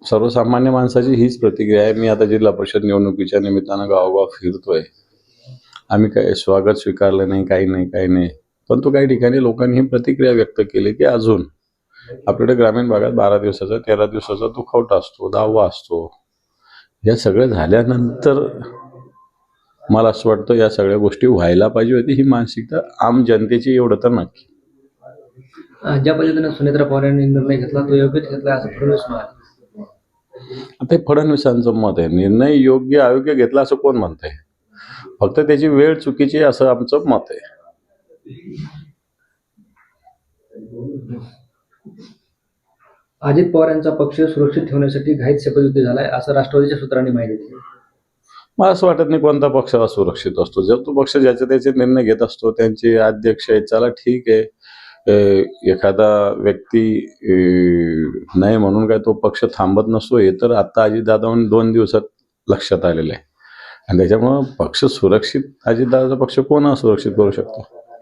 सर्वसामान्य माणसाची हीच प्रतिक्रिया आहे. मी आता जिल्हा परिषद निवडणुकीच्या निमित्तानं गावोगाव फिरतोय. आम्ही काही स्वागत स्वीकारलं नाही, काही नाही. परंतु काही ठिकाणी लोकांनी ही प्रतिक्रिया व्यक्त केली की अजून आपल्याकडे ग्रामीण भागात 12 दिवसाचा 13 दिवसाचा दुखवटा असतो, दहावा असतो. या सगळं झाल्यानंतर मला असं वाटतं या सगळ्या गोष्टी व्हायला पाहिजे होती. ही मानसिकता आम जनतेची एवढं तर नक्की. ज्या पद्धतीने सुनेत्रा पवार यांनी निर्णय घेतला तो योग्यच घेतला असं फडणवीस म्हणाले. आता हे फडणवीसांचं मत आहे. निर्णय योग्य अयोग्य घेतला असं कोण म्हणतंय? फक्त त्याची वेळ चुकीची असं आमचं मत आहे. अजित पवार यांचा पक्ष सुरक्षित ठेवण्यासाठी घाईत शपथविधी झालाय असं राष्ट्रवादीच्या सूत्रांनी माहिती दिली. मला असं वाटत नाही कोणता पक्ष असुरक्षित असतो. जर तो पक्ष ज्याचे त्याचे निर्णय घेत असतो, त्यांचे अध्यक्ष आहेत, चला ठीक आहे. एखादा व्यक्ती नाही म्हणून काय तो पक्ष थांबत नसतो, हे तर आता अजितदादांनी 2 दिवसात लक्षात आलेलं आहे. आणि त्याच्यामुळं पक्ष सुरक्षित, अजितदादाचा पक्ष कोण असुरक्षित करू शकतो?